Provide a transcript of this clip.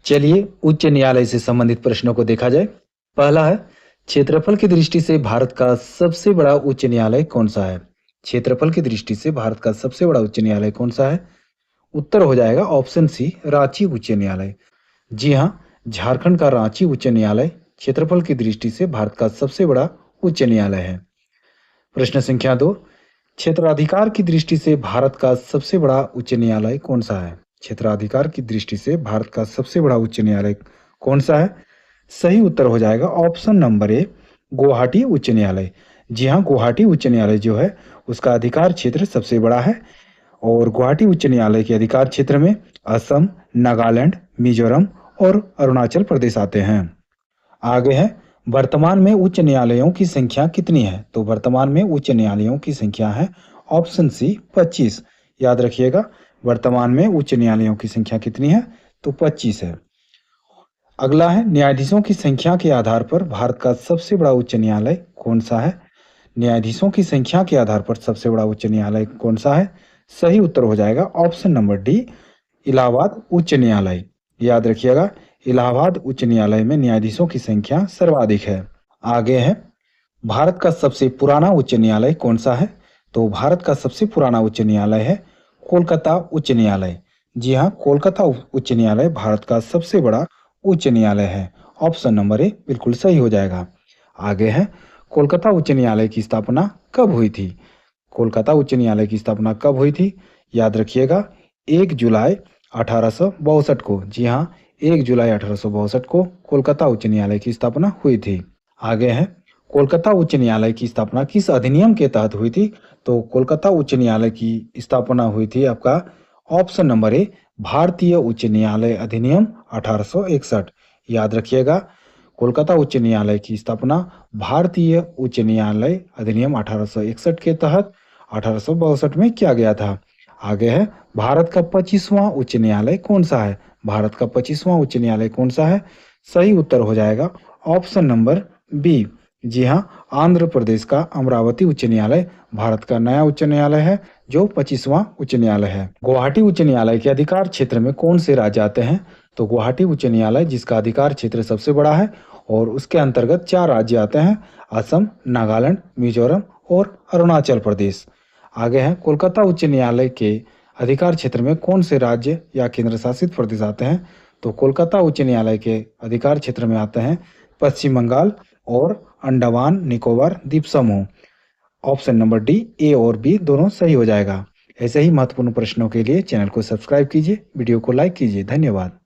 चलिए उच्च न्यायालय से संबंधित प्रश्नों को देखा जाए। पहला है, क्षेत्रफल की दृष्टि से भारत का सबसे बड़ा उच्च न्यायालय कौन सा है? क्षेत्रफल की दृष्टि से भारत का सबसे बड़ा उच्च न्यायालय कौन सा है? उत्तर हो जाएगा ऑप्शन सी, रांची उच्च न्यायालय। जी हाँ, झारखंड का रांची उच्च न्यायालय क्षेत्रफल की दृष्टि से भारत का सबसे बड़ा उच्च न्यायालय है। प्रश्न संख्या 2, क्षेत्राधिकार की दृष्टि से भारत का सबसे बड़ा उच्च न्यायालय कौन सा है? क्षेत्राधिकार की दृष्टि से भारत का सबसे बड़ा उच्च न्यायालय कौन सा है? सही उत्तर हो जाएगा ऑप्शन नंबर ए, गुवाहाटी उच्च न्यायालय। जी हाँ, गुवाहाटी उच्च न्यायालय जो है उसका अधिकार क्षेत्र सबसे बड़ा है और गुवाहाटी उच्च न्यायालय के अधिकार क्षेत्र में असम, नागालैंड, मिजोरम और अरुणाचल प्रदेश आते हैं। आगे है, वर्तमान में उच्च न्यायालयों की संख्या कितनी है? तो वर्तमान में उच्च न्यायालयों की संख्या है ऑप्शन सी, 25। याद रखिएगा, वर्तमान में उच्च न्यायालयों की संख्या कितनी है? तो 25 है। अगला है, न्यायाधीशों की संख्या के आधार पर भारत का सबसे बड़ा उच्च न्यायालय कौन सा है? न्यायाधीशों की संख्या के आधार पर सबसे बड़ा उच्च न्यायालय कौन सा है? सही उत्तर हो जाएगा ऑप्शन नंबर डी, इलाहाबाद उच्च न्यायालय। याद रखिएगा, इलाहाबाद उच्च न्यायालय में न्यायाधीशों की संख्या सर्वाधिक है। आगे है, भारत का सबसे पुराना उच्च न्यायालय कौन सा है? तो भारत का सबसे पुराना उच्च न्यायालय है कोलकाता उच्च न्यायालय। जी हाँ, कोलकाता उच्च न्यायालय भारत का सबसे बड़ा उच्च न्यायालय है। ऑप्शन नंबर ए बिल्कुल सही हो जाएगा। आगे है, कोलकाता उच्च न्यायालय की स्थापना कब हुई थी? कोलकाता उच्च न्यायालय की स्थापना कब हुई थी? याद रखिएगा, 1 जुलाई 1862 को। जी हाँ, 1 जुलाई 1862 को कोलकाता उच्च न्यायालय की स्थापना हुई थी। आगे है, कोलकाता उच्च न्यायालय की स्थापना किस अधिनियम के तहत हुई थी? तो कोलकाता उच्च न्यायालय की स्थापना हुई थी आपका ऑप्शन नंबर ए, भारतीय उच्च न्यायालय अधिनियम 1861। याद रखिएगा, कोलकाता उच्च न्यायालय की स्थापना भारतीय उच्च न्यायालय अधिनियम 1861 के तहत 1862 में किया गया था। आगे है, भारत का 25वां उच्च न्यायालय कौन सा है? भारत का 25वां उच्च न्यायालय कौन सा है? सही उत्तर हो जाएगा ऑप्शन नंबर बी। जी हाँ, आंध्र प्रदेश का अमरावती उच्च न्यायालय भारत का नया उच्च न्यायालय है जो 25वां उच्च न्यायालय है। गुवाहाटी उच्च न्यायालय के अधिकार क्षेत्र में कौन से राज्य आते हैं? तो गुवाहाटी उच्च न्यायालय जिसका अधिकार क्षेत्र सबसे बड़ा है और उसके अंतर्गत 4 राज्य आते हैं, असम, नागालैंड, मिजोरम और अरुणाचल प्रदेश। आगे है, कोलकाता उच्च न्यायालय के अधिकार क्षेत्र में कौन से राज्य या केंद्र शासित प्रदेश आते हैं? तो कोलकाता उच्च न्यायालय के अधिकार क्षेत्र में आते हैं पश्चिम बंगाल और अंडमान निकोबार द्वीप समूह। ऑप्शन नंबर डी, ए और बी दोनों सही हो जाएगा। ऐसे ही महत्वपूर्ण प्रश्नों के लिए चैनल को सब्सक्राइब कीजिए, वीडियो को लाइक कीजिए। धन्यवाद।